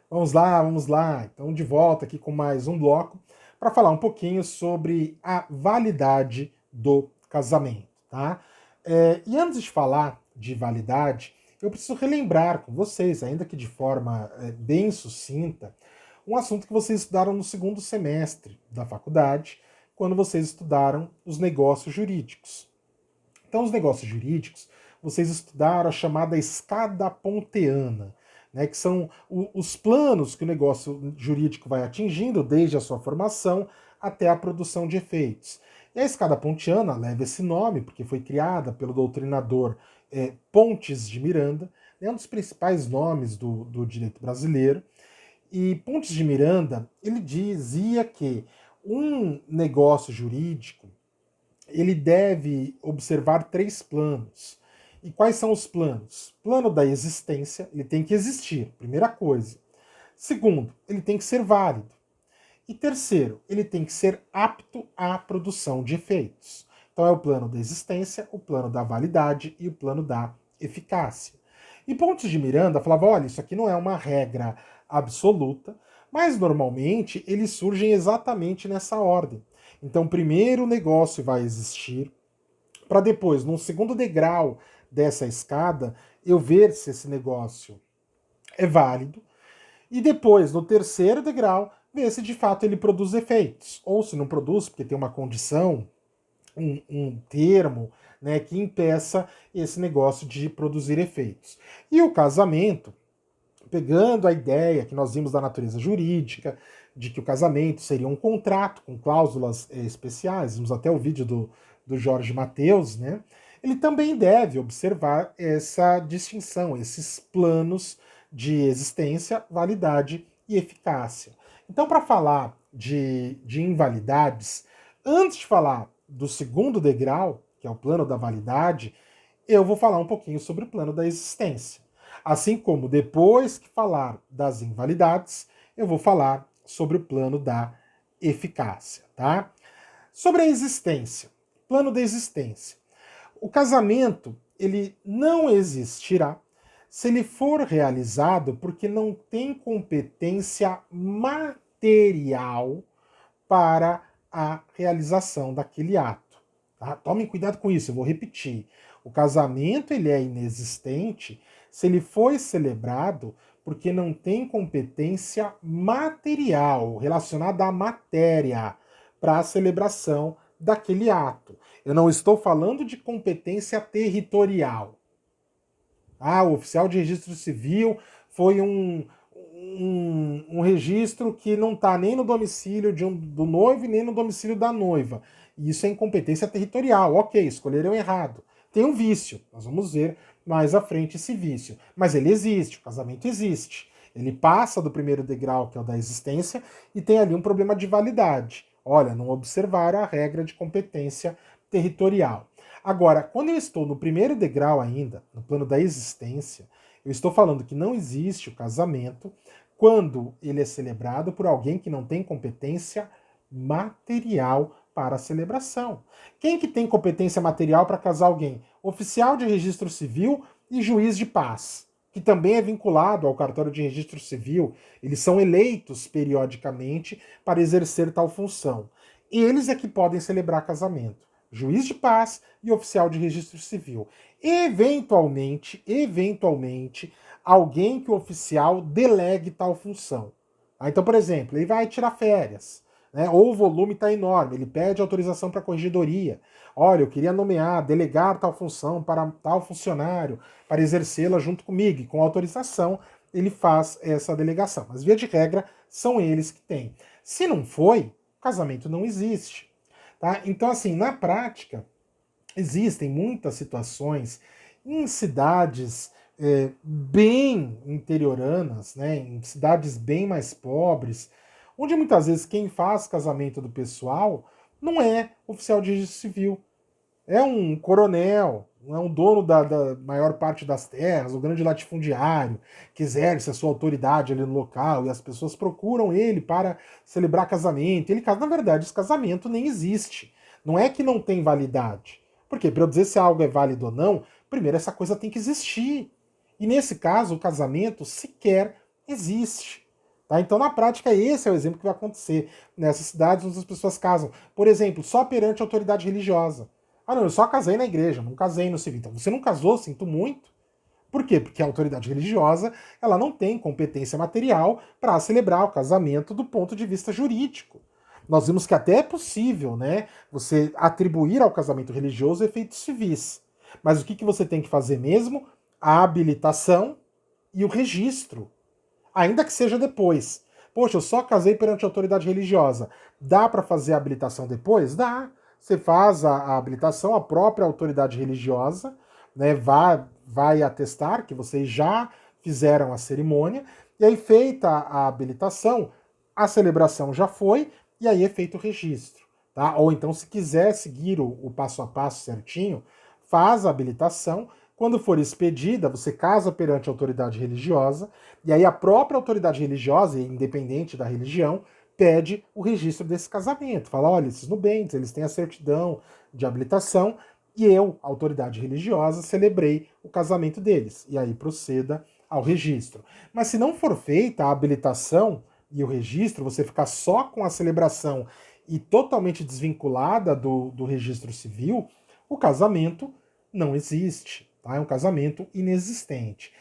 Vamos lá, vamos lá. Então, de volta aqui com mais um bloco para falar um pouquinho sobre a validade do casamento, tá? E antes de falar de validade, eu preciso relembrar com vocês, ainda que de forma bem sucinta, um assunto que vocês estudaram no segundo semestre da faculdade, quando vocês estudaram os negócios jurídicos. Então, os negócios jurídicos, vocês estudaram a chamada escada ponteana, né, que são os planos que o negócio jurídico vai atingindo desde a sua formação até a produção de efeitos. E a escada pontiana leva esse nome porque foi criada pelo doutrinador Pontes de Miranda, é um dos principais nomes do direito brasileiro. E Pontes de Miranda, ele dizia que um negócio jurídico ele deve observar três planos. E quais são os planos? Plano da existência, ele tem que existir, primeira coisa. Segundo, ele tem que ser válido. E terceiro, ele tem que ser apto à produção de efeitos. Então é o plano da existência, o plano da validade e o plano da eficácia. E Pontes de Miranda falava, olha, isso aqui não é uma regra absoluta, mas normalmente eles surgem exatamente nessa ordem. Então, primeiro o negócio vai existir, para depois, num segundo degrau dessa escada, eu ver se esse negócio é válido, e depois, no terceiro degrau, ver se de fato ele produz efeitos, ou se não produz, porque tem uma condição, um termo, né, que impeça esse negócio de produzir efeitos. E o casamento, pegando a ideia que nós vimos da natureza jurídica, de que o casamento seria um contrato com cláusulas especiais, vimos até o vídeo do Jorge Mateus, né? Ele também deve observar essa distinção, esses planos de existência, validade e eficácia. Então, para falar de invalidades, antes de falar do segundo degrau, que é o plano da validade, eu vou falar um pouquinho sobre o plano da existência. Assim como depois que falar das invalidades, eu vou falar sobre o plano da eficácia, tá? Sobre a existência, plano da existência. O casamento, ele não existirá se ele for realizado porque não tem competência material para a realização daquele ato. Tá? Tomem cuidado com isso, eu vou repetir. O casamento ele é inexistente se ele foi celebrado porque não tem competência material relacionada à matéria para a celebração daquele ato. Eu não estou falando de competência territorial. Ah, o oficial de registro civil foi um registro que não está nem no domicílio do noivo e nem no domicílio da noiva. E isso é incompetência territorial. Ok, escolheram errado. Tem um vício. Nós vamos ver mais à frente esse vício. Mas ele existe, o casamento existe. Ele passa do primeiro degrau, que é o da existência, e tem ali um problema de validade. Olha, não observaram a regra de competência territorial. Agora, quando eu estou no primeiro degrau ainda, no plano da existência, eu estou falando que não existe o casamento quando ele é celebrado por alguém que não tem competência material para a celebração. Quem que tem competência material para casar alguém? Oficial de registro civil e juiz de paz, que também é vinculado ao cartório de registro civil. Eles são eleitos periodicamente para exercer tal função. Eles é que podem celebrar casamento. Juiz de paz e oficial de registro civil. Eventualmente, alguém que o oficial delegue tal função. Então, por exemplo, ele vai tirar férias, né? Ou o volume está enorme, ele pede autorização para a corregedoria. Olha, eu queria nomear, delegar tal função para tal funcionário, para exercê-la junto comigo, e com autorização ele faz essa delegação. Mas, via de regra, são eles que têm. Se não foi, o casamento não existe. Tá? Então, assim, na prática, existem muitas situações em cidades bem interioranas, né, em cidades bem mais pobres, onde muitas vezes quem faz casamento do pessoal não é oficial de registro civil, é um coronel, é um dono da maior parte das terras, o grande latifundiário, que exerce a sua autoridade ali no local, e as pessoas procuram ele para celebrar casamento. Ele casa, na verdade, esse casamento nem existe. Não é que não tem validade. Porque para eu dizer se algo é válido ou não, primeiro essa coisa tem que existir. E nesse caso, o casamento sequer existe. Tá? Então, na prática, esse é o exemplo que vai acontecer nessas cidades onde as pessoas casam. Por exemplo, só perante a autoridade religiosa. Ah, não, eu só casei na igreja, não casei no civil. Então, você não casou, sinto muito. Por quê? Porque a autoridade religiosa ela não tem competência material para celebrar o casamento do ponto de vista jurídico. Nós vimos que até é possível, né, você atribuir ao casamento religioso efeitos civis. Mas o que você tem que fazer mesmo? A habilitação e o registro. Ainda que seja depois. Poxa, eu só casei perante a autoridade religiosa. Dá para fazer a habilitação depois? Dá. Você faz a habilitação, a própria autoridade religiosa, né, vai atestar que vocês já fizeram a cerimônia, e aí feita a habilitação, a celebração já foi, e aí é feito o registro. Tá? Ou então, se quiser seguir o passo a passo certinho, faz a habilitação. Quando for expedida, você casa perante a autoridade religiosa, e aí a própria autoridade religiosa, independente da religião, pede o registro desse casamento. Fala, olha, esses nubentes, eles têm a certidão de habilitação, e eu, autoridade religiosa, celebrei o casamento deles. E aí proceda ao registro. Mas se não for feita a habilitação e o registro, você ficar só com a celebração e totalmente desvinculada do registro civil, o casamento não existe. Tá? É um casamento inexistente.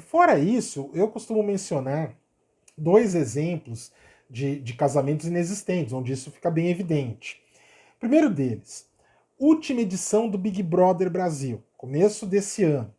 Fora isso, eu costumo mencionar dois exemplos de casamentos inexistentes, onde isso fica bem evidente. Primeiro deles, última edição do Big Brother Brasil, começo desse ano.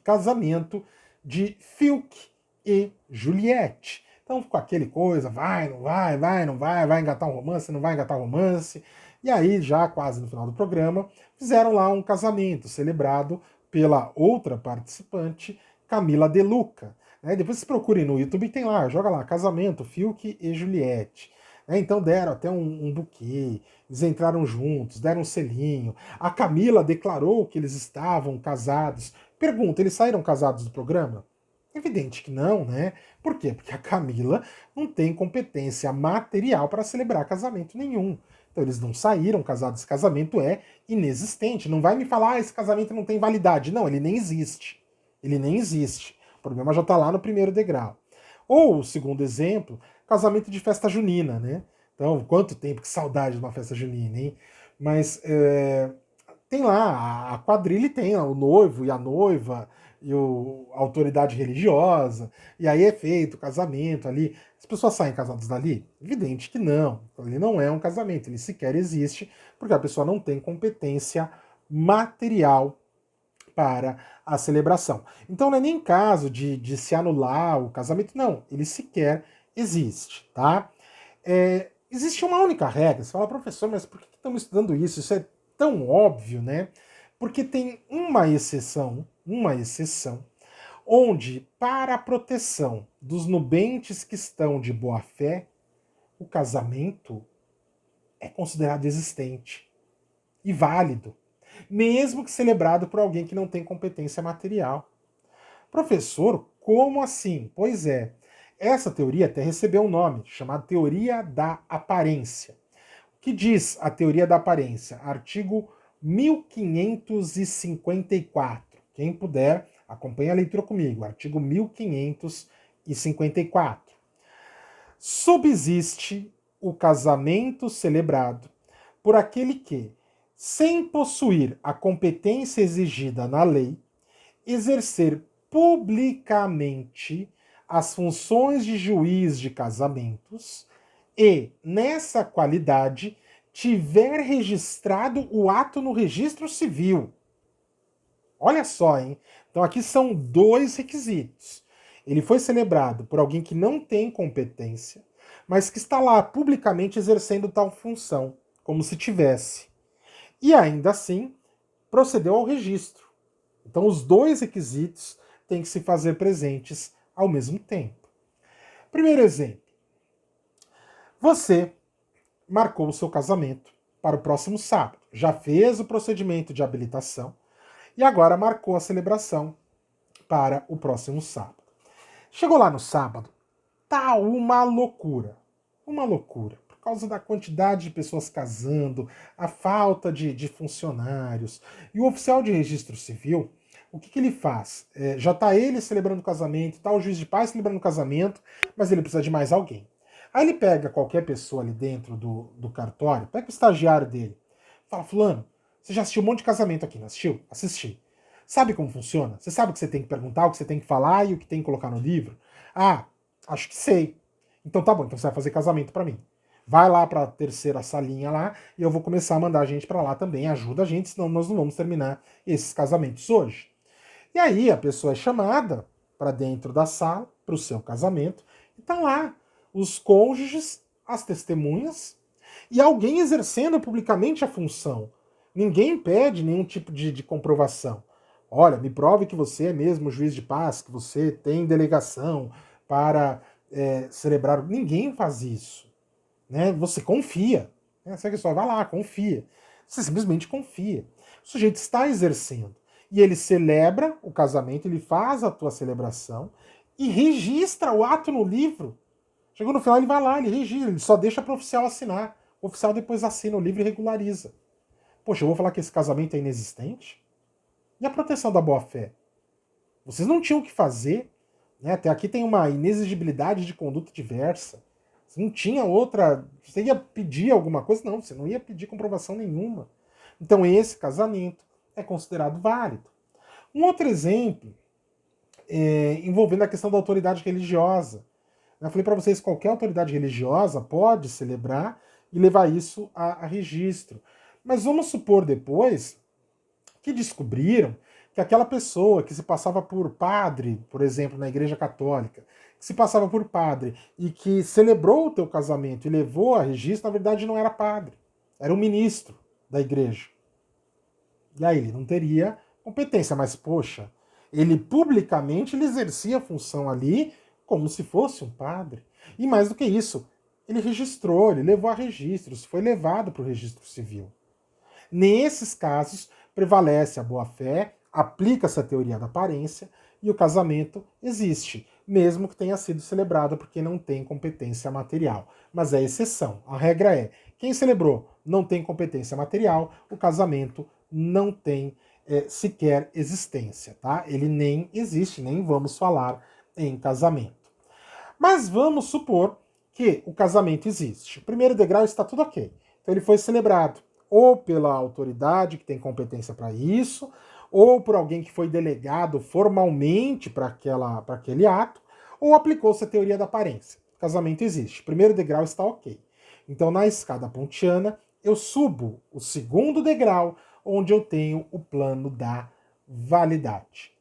Casamento de Fiuk e Juliette. Então ficou aquele coisa, vai, não vai, vai, não vai, vai engatar um romance, não vai engatar um romance. E aí, já quase no final do programa, fizeram lá um casamento celebrado pela outra participante, Camila De Luca. Depois vocês procurem no YouTube, tem lá, joga lá, casamento, Fiuk e Juliette. Então deram até um buquê, eles entraram juntos, deram um selinho. A Camila declarou que eles estavam casados. Pergunta, eles saíram casados do programa? Evidente que não, né? Por quê? Porque a Camila não tem competência material para celebrar casamento nenhum. Então eles não saíram casados, esse casamento é inexistente. Não vai me falar, esse casamento não tem validade. Não, ele nem existe. Ele nem existe. O problema já está lá no primeiro degrau. Ou, o segundo exemplo, casamento de festa junina, né? Então, quanto tempo, que saudade de uma festa junina, hein? Mas tem lá, a quadrilha tem o noivo e a noiva e a autoridade religiosa, e aí é feito o casamento ali. As pessoas saem casadas dali? Evidente que não. Ele não é um casamento, ele sequer existe, porque a pessoa não tem competência material para a celebração. Então não é nem caso de se anular o casamento, não, ele sequer existe, tá? Existe uma única regra, você fala, professor, mas por que estamos estudando isso? Isso é tão óbvio, né? Porque tem uma exceção, onde, para a proteção dos nubentes que estão de boa fé, o casamento é considerado existente e válido, mesmo que celebrado por alguém que não tem competência material. Professor, como assim? Pois é, essa teoria até recebeu um nome, chamado Teoria da Aparência. O que diz a Teoria da Aparência? Artigo 1554. Quem puder, acompanhe a leitura comigo. Artigo 1554. Subsiste o casamento celebrado por aquele que, sem possuir a competência exigida na lei, exercer publicamente as funções de juiz de casamentos e, nessa qualidade, tiver registrado o ato no registro civil. Olha só, hein? Então aqui são dois requisitos. Ele foi celebrado por alguém que não tem competência, mas que está lá publicamente exercendo tal função, como se tivesse. E ainda assim, procedeu ao registro. Então os dois requisitos têm que se fazer presentes ao mesmo tempo. Primeiro exemplo. Você marcou o seu casamento para o próximo sábado. Já fez o procedimento de habilitação e agora marcou a celebração para o próximo sábado. Chegou lá no sábado, tá uma loucura. Uma loucura. Por causa da quantidade de pessoas casando, a falta de funcionários. E o oficial de registro civil o que ele faz? Já está ele celebrando o casamento, está o juiz de paz celebrando o casamento, mas ele precisa de mais alguém. Aí ele pega qualquer pessoa ali dentro do cartório, pega o estagiário dele, fala, fulano, você já assistiu um monte de casamento aqui, não assistiu? Assisti. Sabe como funciona? Você sabe o que você tem que perguntar, o que você tem que falar e o que tem que colocar no livro? Ah, acho que sei. Então tá bom, então você vai fazer casamento para mim. Vai lá para a terceira salinha lá e eu vou começar a mandar a gente para lá também. Ajuda a gente, senão nós não vamos terminar esses casamentos hoje. E aí a pessoa é chamada para dentro da sala, para o seu casamento, e estão lá os cônjuges, as testemunhas e alguém exercendo publicamente a função. Ninguém pede nenhum tipo de comprovação. Olha, me prove que você é mesmo juiz de paz, que você tem delegação para celebrar. Ninguém faz isso. Né? Você confia. Né? Você só vai lá, confia. Você simplesmente confia. O sujeito está exercendo. E ele celebra o casamento, ele faz a tua celebração e registra o ato no livro. Chegou no final, ele vai lá, ele registra, ele só deixa para o oficial assinar. O oficial depois assina o livro e regulariza. Poxa, eu vou falar que esse casamento é inexistente? E a proteção da boa-fé? Vocês não tinham o que fazer, né? Até aqui tem uma inexigibilidade de conduta diversa. Você não tinha outra. Você ia pedir alguma coisa? Não, você não ia pedir comprovação nenhuma. Então esse casamento é considerado válido. Um outro exemplo envolvendo a questão da autoridade religiosa. Eu falei para vocês, qualquer autoridade religiosa pode celebrar e levar isso a registro. Mas vamos supor depois que descobriram que aquela pessoa que se passava por padre, por exemplo, na Igreja Católica, que se passava por padre e que celebrou o teu casamento e levou a registro, na verdade não era padre, era um ministro da igreja. E aí ele não teria competência, mas poxa, ele publicamente ele exercia a função ali como se fosse um padre. E mais do que isso, ele registrou, ele levou a registros, foi levado para o registro civil. Nesses casos, prevalece a boa-fé, aplica-se a teoria da aparência e o casamento existe, mesmo que tenha sido celebrado porque não tem competência material. Mas é exceção. A regra é: quem celebrou não tem competência material, o casamento não tem sequer existência, tá? Ele nem existe, nem vamos falar em casamento. Mas vamos supor que o casamento existe. O primeiro degrau está tudo ok. Então ele foi celebrado ou pela autoridade que tem competência para isso, ou por alguém que foi delegado formalmente para aquele ato, ou aplicou-se a teoria da aparência. O casamento existe. O primeiro degrau está ok. Então na escada pontiana eu subo o segundo degrau, onde eu tenho o plano da validade.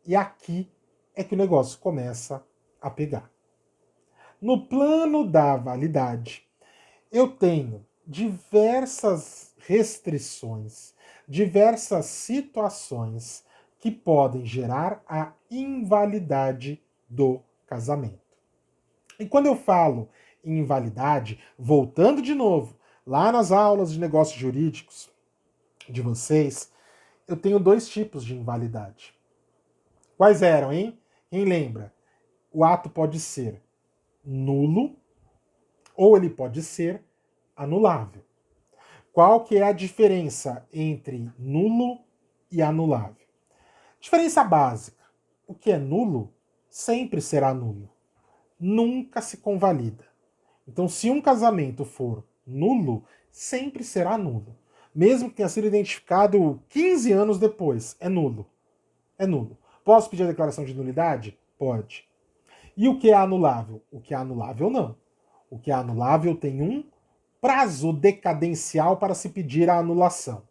E aqui é que o negócio começa a pegar. No plano da validade, eu tenho diversas restrições, diversas situações que podem gerar a invalidade do casamento. E quando eu falo em invalidade, voltando de novo lá nas aulas de negócios jurídicos de vocês, eu tenho dois tipos de invalidade. Quais eram, hein? Quem lembra? O ato pode ser nulo ou ele pode ser anulável. Qual que é a diferença entre nulo e anulável? Diferença básica. O que é nulo sempre será nulo. Nunca se convalida. Então, se um casamento for nulo, sempre será nulo. Mesmo que tenha sido identificado 15 anos depois, é nulo. É nulo. Posso pedir a declaração de nulidade? Pode. E o que é anulável? O que é anulável não. O que é anulável tem um prazo decadencial para se pedir a anulação.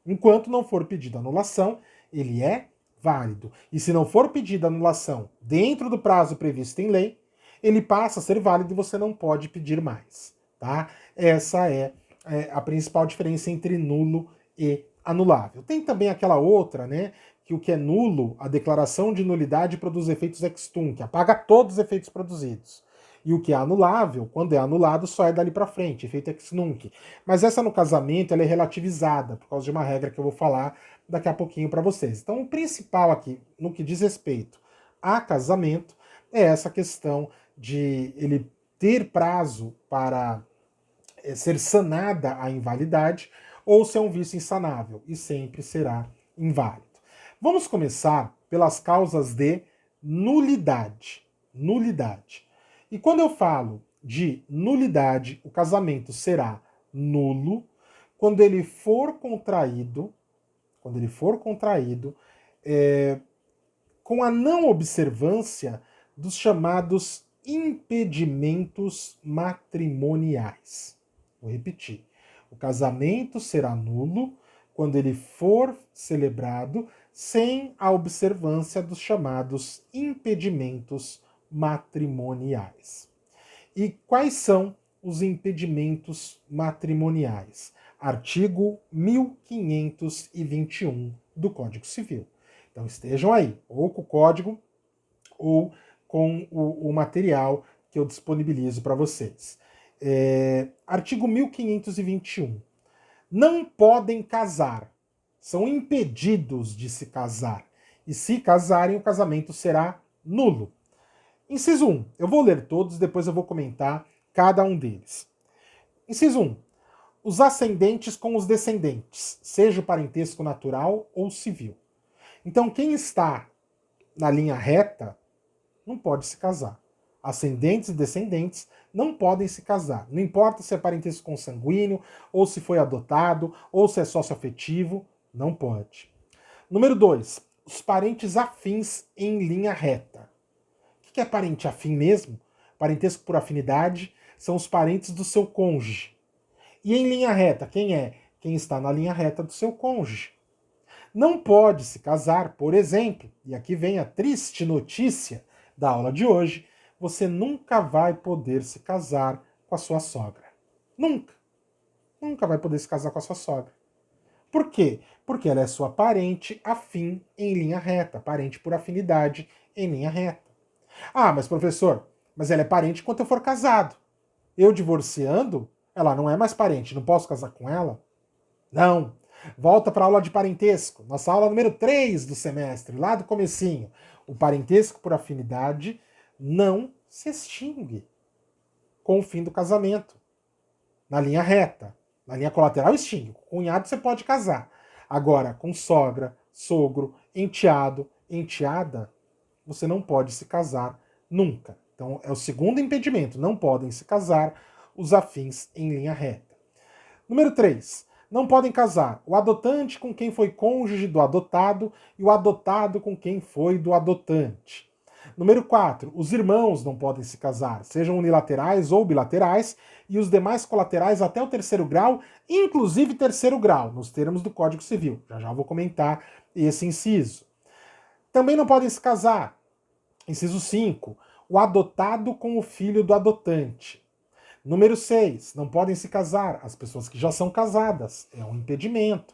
Enquanto não for pedida a anulação, ele é válido. E se não for pedida a anulação dentro do prazo previsto em lei, ele passa a ser válido e você não pode pedir mais. Tá? Essa é a principal diferença entre nulo e anulável. Tem também aquela outra, né? Que o que é nulo, a declaração de nulidade produz efeitos ex tunc, apaga todos os efeitos produzidos. E o que é anulável, quando é anulado, só é dali para frente, efeito ex nunc. Mas essa no casamento ela é relativizada, por causa de uma regra que eu vou falar daqui a pouquinho para vocês. Então o principal aqui, no que diz respeito a casamento, é essa questão de ele ter prazo para ser sanada a invalidade, ou se é um vício insanável, e sempre será inválido. Vamos começar pelas causas de nulidade. Nulidade. E quando eu falo de nulidade, o casamento será nulo quando ele for contraído, com a não observância dos chamados impedimentos matrimoniais. Vou repetir. O casamento será nulo quando ele for celebrado sem a observância dos chamados impedimentos matrimoniais. E quais são os impedimentos matrimoniais? Artigo 1521 do Código Civil. Então estejam aí, ou com o código, ou com o material que eu disponibilizo para vocês. Artigo 1521. Não podem casar, são impedidos de se casar. E se casarem, o casamento será nulo. Inciso 1. Eu vou ler todos, depois eu vou comentar cada um deles. Inciso 1. Os ascendentes com os descendentes, seja o parentesco natural ou civil. Então, quem está na linha reta não pode se casar. Ascendentes e descendentes não podem se casar. Não importa se é parentesco consanguíneo, ou se foi adotado, ou se é sócio-afetivo, não pode. Número 2. Os parentes afins em linha reta. O que é parente afim mesmo? Parentesco por afinidade são os parentes do seu cônjuge. E em linha reta, quem é? Quem está na linha reta do seu cônjuge. Não pode se casar, por exemplo, e aqui vem a triste notícia da aula de hoje, você nunca vai poder se casar com a sua sogra. Nunca. Nunca vai poder se casar com a sua sogra. Por quê? Porque ela é sua parente afim em linha reta, parente por afinidade em linha reta. Ah, mas professor, mas ela é parente quando eu for casado. Eu divorciando, ela não é mais parente, não posso casar com ela? Não. Volta para a aula de parentesco, nossa aula número 3 do semestre, lá do comecinho. O parentesco por afinidade não se extingue com o fim do casamento. Na linha reta. Na linha colateral extingue. Com cunhado você pode casar. Agora, com sogra, sogro, enteado, enteada, você não pode se casar nunca. Então é o segundo impedimento. Não podem se casar os afins em linha reta. Número 3. Não podem casar o adotante com quem foi cônjuge do adotado e o adotado com quem foi do adotante. Número 4. Os irmãos não podem se casar, sejam unilaterais ou bilaterais, e os demais colaterais até o terceiro grau, inclusive terceiro grau, nos termos do Código Civil. Já já vou comentar esse inciso. Também não podem se casar, inciso 5, o adotado com o filho do adotante. Número 6, não podem se casar as pessoas que já são casadas, é um impedimento.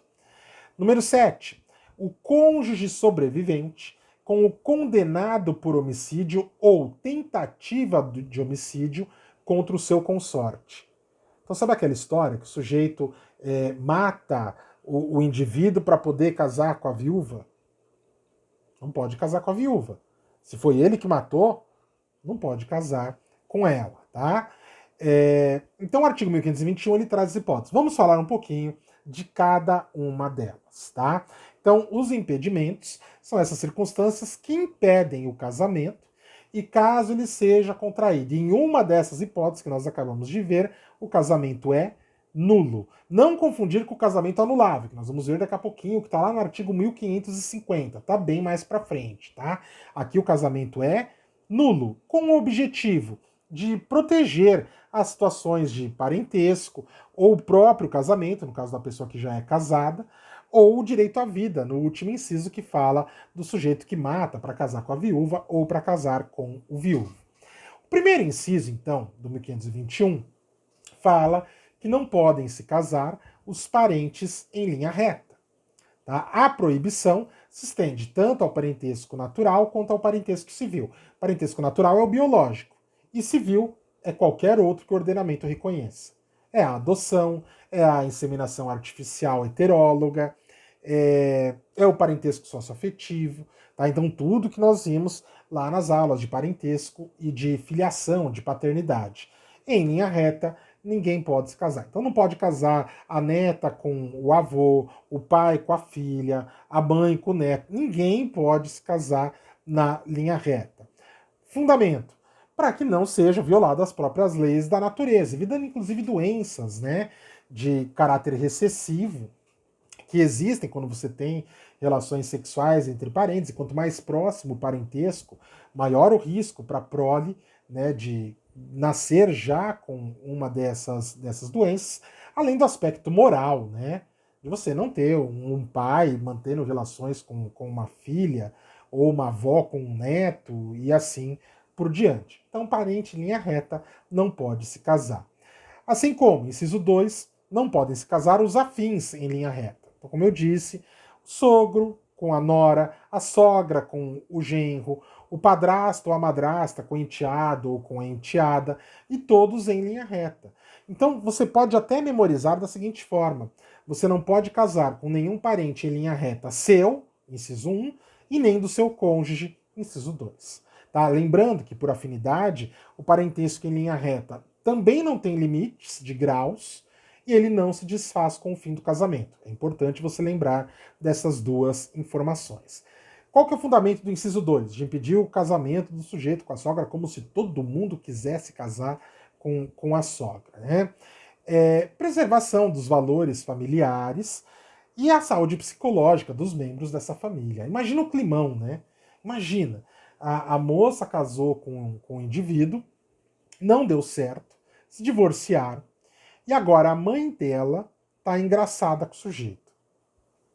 Número 7, o cônjuge sobrevivente com o condenado por homicídio ou tentativa de homicídio contra o seu consorte. Então sabe aquela história que o sujeito mata o indivíduo para poder casar com a viúva? Não pode casar com a viúva. Se foi ele que matou, não pode casar com ela, tá? Então o artigo 1521 ele traz as hipóteses. Vamos falar um pouquinho de cada uma delas, tá? Então os impedimentos são essas circunstâncias que impedem o casamento e caso ele seja contraído. Em uma dessas hipóteses que nós acabamos de ver, o casamento é nulo. Não confundir com o casamento anulável, que nós vamos ver daqui a pouquinho, que está lá no artigo 1550, tá bem mais para frente, tá? Aqui o casamento é nulo, com o objetivo de proteger as situações de parentesco ou o próprio casamento, no caso da pessoa que já é casada, ou o direito à vida, no último inciso que fala do sujeito que mata para casar com a viúva ou para casar com o viúvo. O primeiro inciso, então, do 1521, fala que não podem se casar os parentes em linha reta. Tá? A proibição se estende tanto ao parentesco natural quanto ao parentesco civil. Parentesco natural é o biológico, e civil é qualquer outro que o ordenamento reconheça. É a adoção, é a inseminação artificial heteróloga, é o parentesco socioafetivo, tá? Então tudo que nós vimos lá nas aulas de parentesco e de filiação, de paternidade. Em linha reta, ninguém pode se casar. Então não pode casar a neta com o avô, o pai com a filha, a mãe com o neto. Ninguém pode se casar na linha reta. Fundamento: para que não sejam violadas as próprias leis da natureza, evitando inclusive doenças, né, de caráter recessivo, que existem quando você tem relações sexuais entre parentes, e quanto mais próximo o parentesco, maior o risco para a prole, né, de nascer já com uma dessas doenças, além do aspecto moral, né, de você não ter um pai mantendo relações com uma filha, ou uma avó com um neto, e assim por diante. Então, parente em linha reta não pode se casar. Assim como, inciso 2, não podem se casar os afins em linha reta. Então, como eu disse, o sogro com a nora, a sogra com o genro, o padrasto ou a madrasta com o enteado ou com a enteada, e todos em linha reta. Então, você pode até memorizar da seguinte forma: você não pode casar com nenhum parente em linha reta seu, inciso 1, e nem do seu cônjuge, inciso 2. Tá? Lembrando que, por afinidade, o parentesco em linha reta também não tem limites de graus e ele não se desfaz com o fim do casamento. É importante você lembrar dessas duas informações. Qual que é o fundamento do inciso 2? De impedir o casamento do sujeito com a sogra, como se todo mundo quisesse casar com a sogra. Né? Preservação dos valores familiares e a saúde psicológica dos membros dessa família. Imagina o climão, né? Imagina, a moça casou com um indivíduo, não deu certo, se divorciaram, e agora a mãe dela tá engraçada com o sujeito.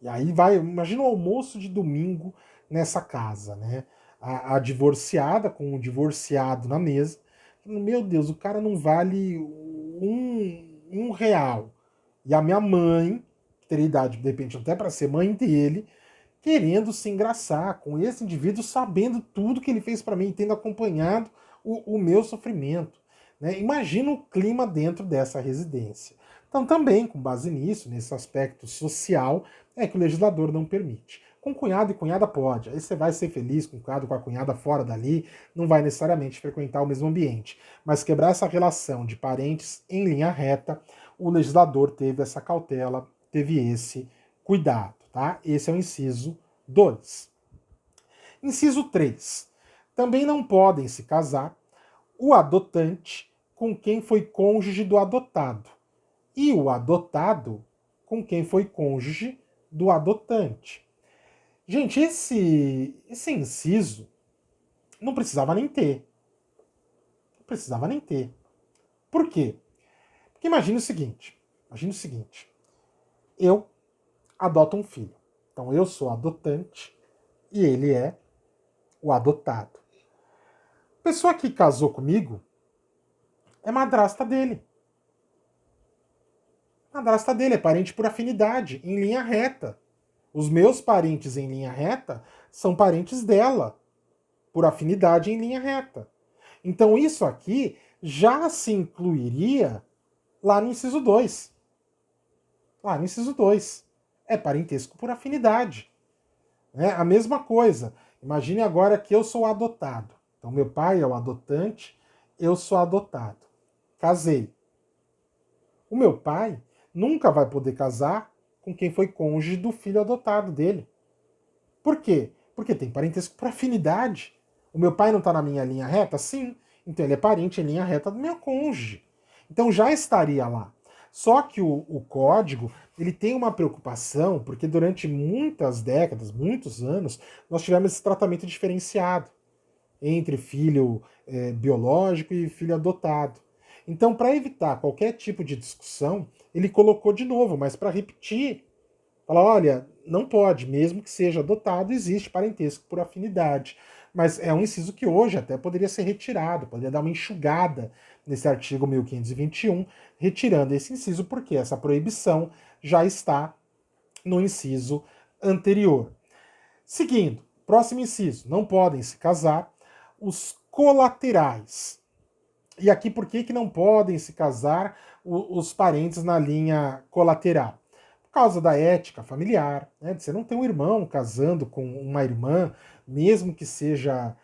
E aí vai, imagina o almoço de domingo nessa casa, né? A divorciada com o divorciado na mesa. Meu Deus, o cara não vale um real. E a minha mãe, que teria idade, de repente, até para ser mãe dele, querendo se engraçar com esse indivíduo, sabendo tudo que ele fez para mim, tendo acompanhado o meu sofrimento. Né? Imagina o clima dentro dessa residência. Então, também, com base nisso, nesse aspecto social, é que o legislador não permite. Com cunhado e cunhada pode. Aí você vai ser feliz com o cunhado, com a cunhada fora dali, não vai necessariamente frequentar o mesmo ambiente. Mas quebrar essa relação de parentes em linha reta, o legislador teve essa cautela, teve esse cuidado. Tá? Esse é o inciso 2. Inciso 3. Também não podem se casar o adotante com quem foi cônjuge do adotado e o adotado com quem foi cônjuge do adotante. Gente, esse inciso não precisava nem ter. Não precisava nem ter. Por quê? Porque imagine o seguinte. Eu adoto um filho. Então eu sou adotante e ele é o adotado. A pessoa que casou comigo é madrasta dele. Madrasta dele é parente por afinidade, em linha reta. Os meus parentes em linha reta são parentes dela, por afinidade em linha reta. Então isso aqui já se incluiria lá no inciso 2. Lá no inciso 2. É parentesco por afinidade. É a mesma coisa. Imagine agora que eu sou adotado. Então meu pai é o adotante, eu sou adotado. Casei. O meu pai nunca vai poder casar com quem foi cônjuge do filho adotado dele. Por quê? Porque tem parentesco por afinidade. O meu pai não está na minha linha reta? Sim. Então ele é parente em linha reta do meu cônjuge. Então já estaria lá. Só que o código, ele tem uma preocupação, porque durante muitas décadas, muitos anos, nós tivemos esse tratamento diferenciado entre filho biológico e filho adotado. Então, para evitar qualquer tipo de discussão, ele colocou de novo, mas para repetir, falar, olha, não pode, mesmo que seja adotado, existe parentesco por afinidade. Mas é um inciso que hoje até poderia ser retirado, poderia dar uma enxugada nesse artigo 1521, retirando esse inciso, porque essa proibição já está no inciso anterior. Seguindo, próximo inciso, não podem se casar os colaterais. E aqui por que não podem se casar os parentes na linha colateral? Por causa da ética familiar, né? Você não tem um irmão casando com uma irmã, mesmo que seja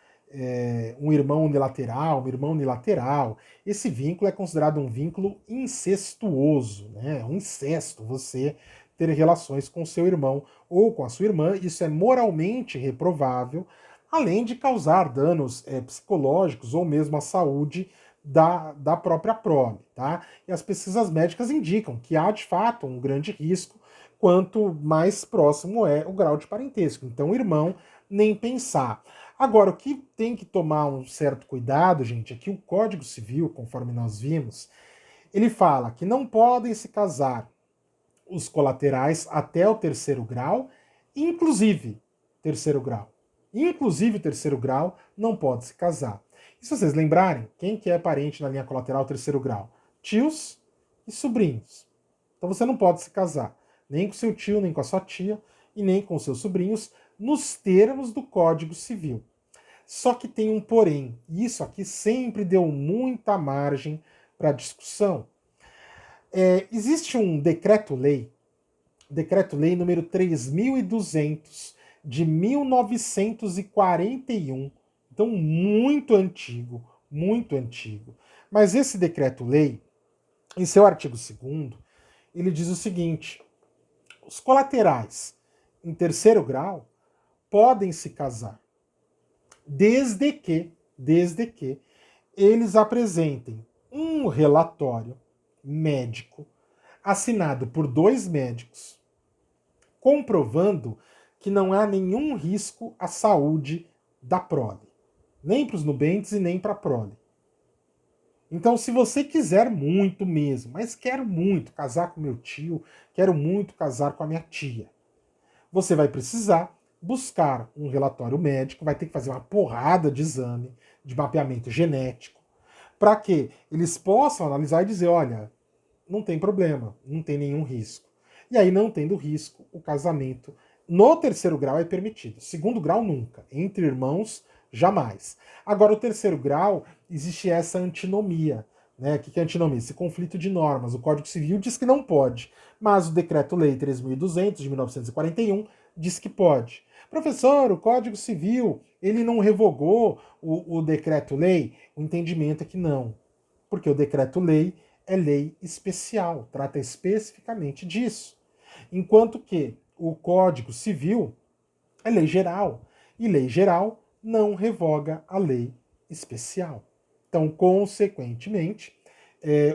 um irmão unilateral, uma irmã unilateral, esse vínculo é considerado um vínculo incestuoso, né? Um incesto, você ter relações com seu irmão ou com a sua irmã, isso é moralmente reprovável, além de causar danos psicológicos ou mesmo à saúde da própria prole, tá? E as pesquisas médicas indicam que há de fato um grande risco quanto mais próximo é o grau de parentesco. Então, o irmão, nem pensar. Agora, o que tem que tomar um certo cuidado, gente, é que o Código Civil, conforme nós vimos, ele fala que não podem se casar os colaterais até o terceiro grau, inclusive terceiro grau. Inclusive terceiro grau não pode se casar. E se vocês lembrarem, quem que é parente na linha colateral terceiro grau? Tios e sobrinhos. Então você não pode se casar nem com seu tio, nem com a sua tia, e nem com seus sobrinhos, nos termos do Código Civil. Só que tem um porém, e isso aqui sempre deu muita margem para discussão. Existe um decreto-lei número 3.200 de 1941, então muito antigo, muito antigo. Mas esse decreto-lei, em seu artigo 2º, ele diz o seguinte: os colaterais em terceiro grau podem se casar, desde que eles apresentem um relatório médico assinado por 2 médicos, comprovando que não há nenhum risco à saúde da prole, nem para os nubentes e nem para a prole. Então, se você quiser muito mesmo, mas quero muito casar com meu tio, quero muito casar com a minha tia, você vai precisar buscar um relatório médico, vai ter que fazer uma porrada de exame, de mapeamento genético, para que eles possam analisar e dizer, olha, não tem problema, não tem nenhum risco. E aí, não tendo risco, o casamento no terceiro grau é permitido. Segundo grau, nunca. Entre irmãos, jamais. Agora, o terceiro grau, existe essa antinomia. Né? O que é antinomia? Esse conflito de normas. O Código Civil diz que não pode, mas o Decreto-Lei 3.200, de 1941, diz que pode. Professor, o Código Civil, ele não revogou o Decreto-Lei? O entendimento é que não. Porque o Decreto-Lei é lei especial, trata especificamente disso. Enquanto que o Código Civil é lei geral. E lei geral não revoga a lei especial. Então, consequentemente,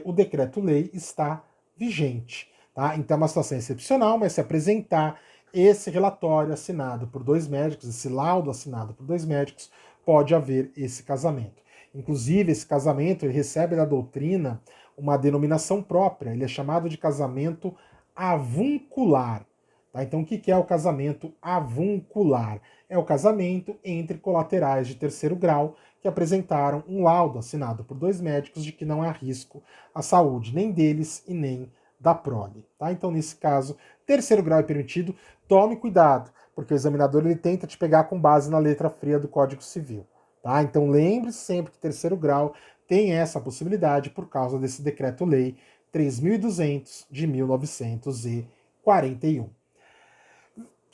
o decreto-lei está vigente. Tá? Então, é uma situação excepcional, mas se apresentar esse relatório assinado por 2 médicos, esse laudo assinado por 2 médicos, pode haver esse casamento. Inclusive, esse casamento ele recebe da doutrina uma denominação própria, ele é chamado de casamento avuncular. Tá? Então, o que é o casamento avuncular? É o casamento entre colaterais de terceiro grau que apresentaram um laudo assinado por 2 médicos de que não há risco à saúde nem deles e nem da prole. Tá? Então, nesse caso, terceiro grau é permitido. Tome cuidado, porque o examinador ele tenta te pegar com base na letra fria do Código Civil. Tá? Então, lembre-se sempre que terceiro grau tem essa possibilidade por causa desse Decreto-Lei 3.200 de 1941.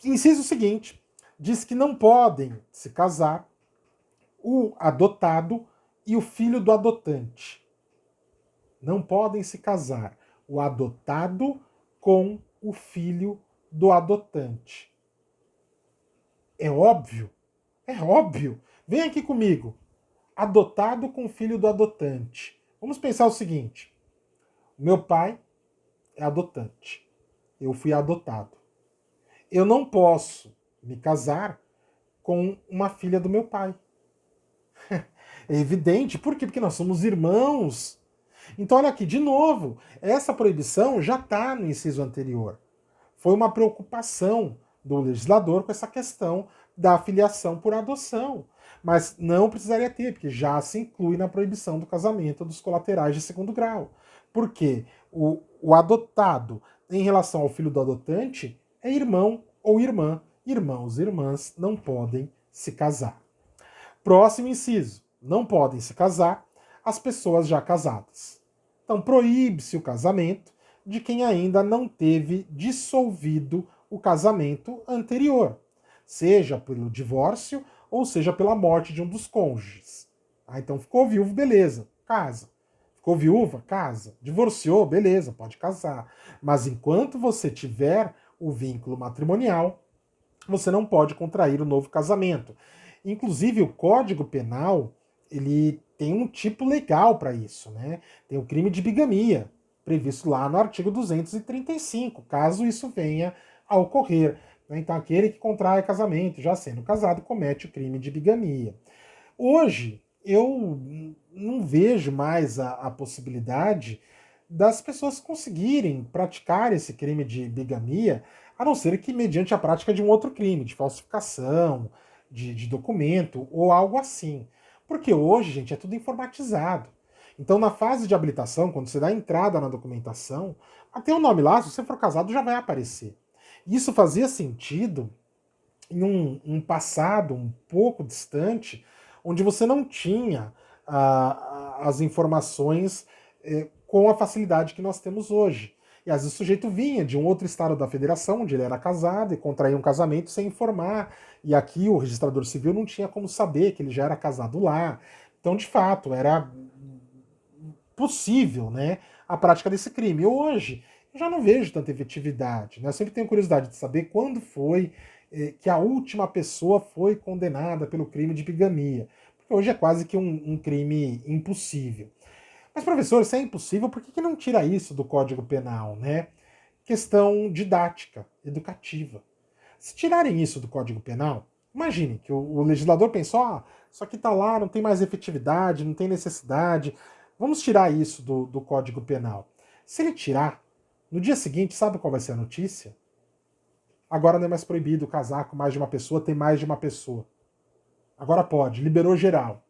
Inciso seguinte, diz que não podem se casar o adotado e o filho do adotante. Não podem se casar o adotado com o filho do adotante. É óbvio? É óbvio. Vem aqui comigo. Adotado com o filho do adotante. Vamos pensar o seguinte. Meu pai é adotante. Eu fui adotado. Eu não posso me casar com uma filha do meu pai. É evidente. Por quê? Porque nós somos irmãos. Então, olha aqui, de novo, essa proibição já está no inciso anterior. Foi uma preocupação do legislador com essa questão da filiação por adoção. Mas não precisaria ter, porque já se inclui na proibição do casamento dos colaterais de segundo grau. Porque o adotado, em relação ao filho do adotante, é irmão ou irmã. Irmãos e irmãs não podem se casar. Próximo inciso. Não podem se casar as pessoas já casadas. Então, proíbe-se o casamento de quem ainda não teve dissolvido o casamento anterior, seja pelo divórcio ou seja pela morte de um dos cônjuges. Então ficou viúvo, beleza, casa. Ficou viúva, casa. Divorciou, beleza, pode casar. Mas enquanto você tiver o vínculo matrimonial, você não pode contrair o novo casamento. Inclusive, o Código Penal, ele tem um tipo legal para isso, né? Tem o crime de bigamia, previsto lá no artigo 235, caso isso venha a ocorrer. Então, aquele que contrai casamento, já sendo casado, comete o crime de bigamia. Hoje, eu não vejo mais a possibilidade das pessoas conseguirem praticar esse crime de bigamia, a não ser que mediante a prática de um outro crime, de falsificação, de documento ou algo assim. Porque hoje, gente, é tudo informatizado. Então, na fase de habilitação, quando você dá entrada na documentação, até o nome lá, se você for casado, já vai aparecer. Isso fazia sentido em um passado um pouco distante, onde você não tinha as informações com a facilidade que nós temos hoje. E às vezes o sujeito vinha de um outro estado da federação, onde ele era casado, e contraía um casamento sem informar. E aqui o registrador civil não tinha como saber que ele já era casado lá. Então, de fato, era possível, né, a prática desse crime. Hoje, eu já não vejo tanta efetividade. Né? Eu sempre tenho curiosidade de saber quando foi que a última pessoa foi condenada pelo crime de bigamia. Porque hoje é quase que um crime impossível. Mas, professor, se é impossível, por que não tira isso do Código Penal, né? Questão didática, educativa. Se tirarem isso do Código Penal, imagine que o legislador pensou, isso aqui está lá, não tem mais efetividade, não tem necessidade, vamos tirar isso do Código Penal. Se ele tirar, no dia seguinte, sabe qual vai ser a notícia? Agora não é mais proibido casar com mais de uma pessoa, tem mais de uma pessoa. Agora pode, liberou geral.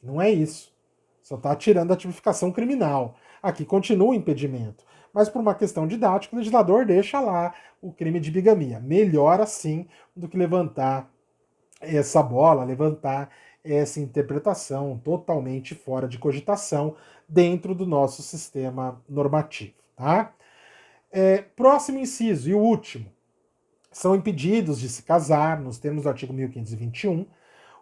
Não é isso. Só está tirando a tipificação criminal. Aqui continua o impedimento. Mas por uma questão didática, o legislador deixa lá o crime de bigamia. Melhor assim do que levantar essa bola, levantar essa interpretação totalmente fora de cogitação dentro do nosso sistema normativo. Tá? Próximo inciso e o último. São impedidos de se casar, nos termos do artigo 1521,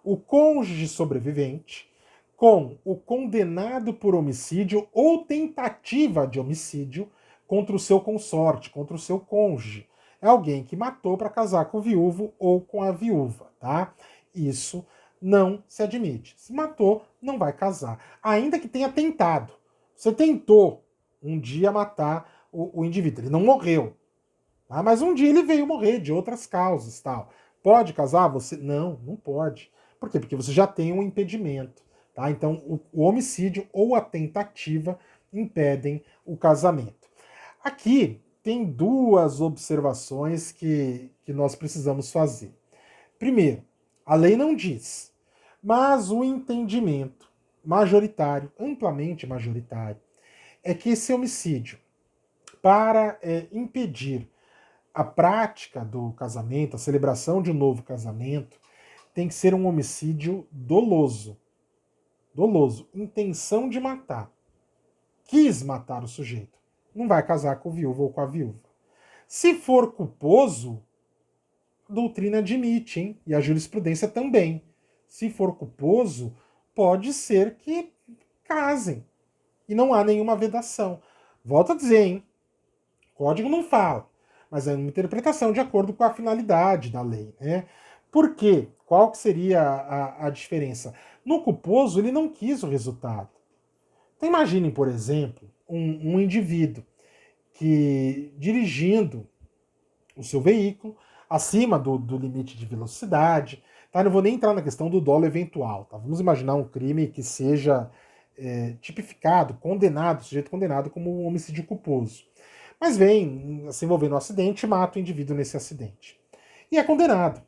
o cônjuge sobrevivente com o condenado por homicídio ou tentativa de homicídio contra o seu consorte, contra o seu cônjuge. É alguém que matou para casar com o viúvo ou com a viúva, tá? Isso não se admite. Se matou, não vai casar. Ainda que tenha tentado. Você tentou um dia matar o indivíduo, ele não morreu. Tá? Mas um dia ele veio morrer de outras causas, tal. Pode casar? Você não pode. Por quê? Porque você já tem um impedimento. Tá? Então, o homicídio ou a tentativa impedem o casamento. Aqui tem duas observações que nós precisamos fazer. Primeiro, a lei não diz, mas o entendimento majoritário, amplamente majoritário, é que esse homicídio, para impedir a prática do casamento, a celebração de um novo casamento, tem que ser um homicídio doloso. Doloso, intenção de matar. Quis matar o sujeito. Não vai casar com o viúvo ou com a viúva. Se for culposo, a doutrina admite, hein? E a jurisprudência também. Se for culposo, pode ser que casem. E não há nenhuma vedação. Volto a dizer, hein? O código não fala, mas é uma interpretação de acordo com a finalidade da lei, né? Por quê? Qual que seria a diferença? No culposo, ele não quis o resultado. Então imaginem, por exemplo, um indivíduo que, dirigindo o seu veículo acima do limite de velocidade, tá? Não vou nem entrar na questão do dolo eventual, tá? Vamos imaginar um crime que seja tipificado, condenado, sujeito condenado como um homicídio culposo. Mas vem se envolver no acidente e mata o indivíduo nesse acidente. E é condenado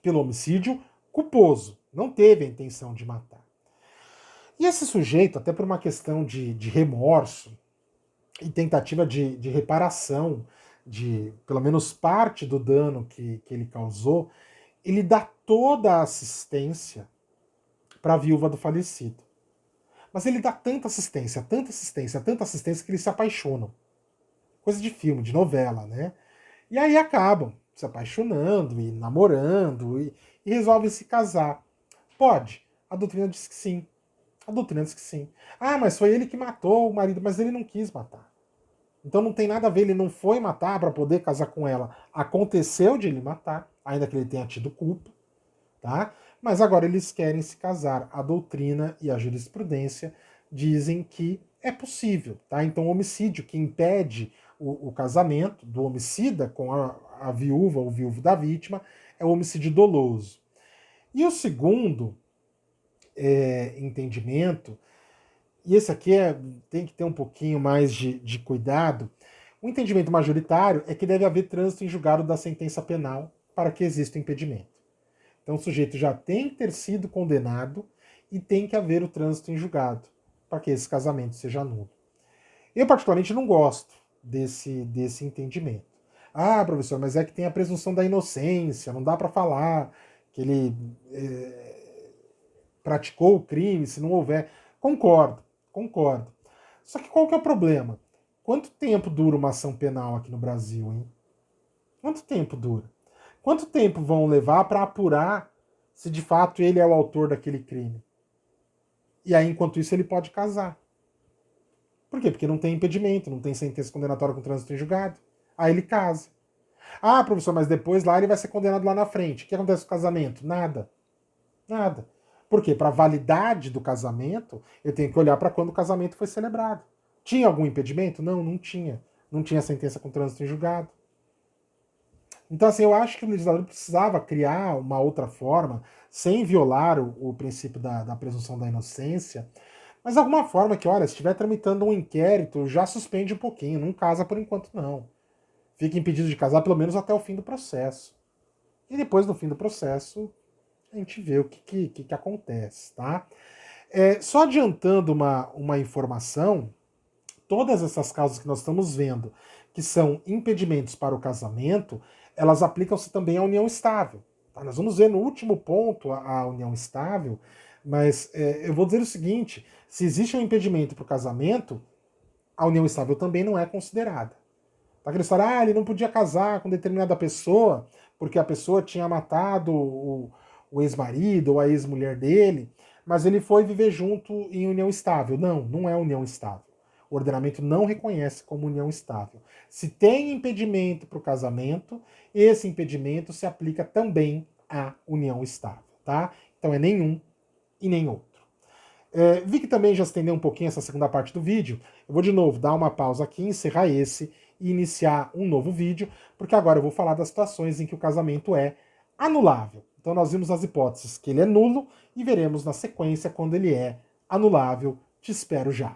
pelo homicídio culposo. Não teve a intenção de matar. E esse sujeito, até por uma questão de remorso e tentativa de reparação de pelo menos parte do dano que ele causou, ele dá toda a assistência para a viúva do falecido. Mas ele dá tanta assistência, tanta assistência, tanta assistência que eles se apaixonam. Coisa de filme, de novela, né? E aí acabam se apaixonando e namorando e resolvem se casar. Pode. A doutrina diz que sim. A doutrina diz que sim. Ah, mas foi ele que matou o marido, mas ele não quis matar. Então não tem nada a ver, ele não foi matar para poder casar com ela. Aconteceu de ele matar, ainda que ele tenha tido culpa, tá? Mas agora eles querem se casar. A doutrina e a jurisprudência dizem que é possível, tá? Então o homicídio que impede o casamento do homicida com a viúva ou viúvo da vítima é o homicídio doloso. E o segundo entendimento, e esse aqui tem que ter um pouquinho mais de cuidado, o entendimento majoritário é que deve haver trânsito em julgado da sentença penal para que exista o impedimento. Então o sujeito já tem que ter sido condenado e tem que haver o trânsito em julgado para que esse casamento seja nulo. Eu particularmente não gosto desse entendimento. Ah, professor, mas é que tem a presunção da inocência, não dá para falar que ele praticou o crime se não houver. Concordo, concordo. Só que qual que é o problema? Quanto tempo dura uma ação penal aqui no Brasil, hein? Quanto tempo dura? Quanto tempo vão levar para apurar se de fato ele é o autor daquele crime? E aí, enquanto isso, ele pode casar. Por quê? Porque não tem impedimento, não tem sentença condenatória com trânsito em julgado. Aí ele casa. Ah, professor, mas depois lá ele vai ser condenado lá na frente. O que acontece com o casamento? Nada. Nada. Por quê? Para a validade do casamento, eu tenho que olhar para quando o casamento foi celebrado. Tinha algum impedimento? Não, não tinha. Não tinha sentença com trânsito em julgado. Então, assim, eu acho que o legislador precisava criar uma outra forma, sem violar o princípio da presunção da inocência, mas alguma forma que, olha, se estiver tramitando um inquérito, já suspende um pouquinho, não casa por enquanto não. Fica impedido de casar pelo menos até o fim do processo. E depois do fim do processo, a gente vê o que acontece, tá? Só adiantando uma informação, todas essas causas que nós estamos vendo, que são impedimentos para o casamento, elas aplicam-se também à união estável. Tá? Nós vamos ver no último ponto a união estável, mas eu vou dizer o seguinte: se existe um impedimento para o casamento, a união estável também não é considerada. Tá? Aquela história, ele não podia casar com determinada pessoa porque a pessoa tinha matado o ex-marido ou a ex-mulher dele, mas ele foi viver junto em união estável. Não, não é união estável. O ordenamento não reconhece como união estável. Se tem impedimento para o casamento, esse impedimento se aplica também à união estável, tá? Então é nenhum e nem outro. Vi que também já estendeu um pouquinho essa segunda parte do vídeo. Eu vou de novo dar uma pausa aqui, encerrar esse e iniciar um novo vídeo, porque agora eu vou falar das situações em que o casamento é anulável. Então nós vimos as hipóteses que ele é nulo e veremos na sequência quando ele é anulável. Te espero já.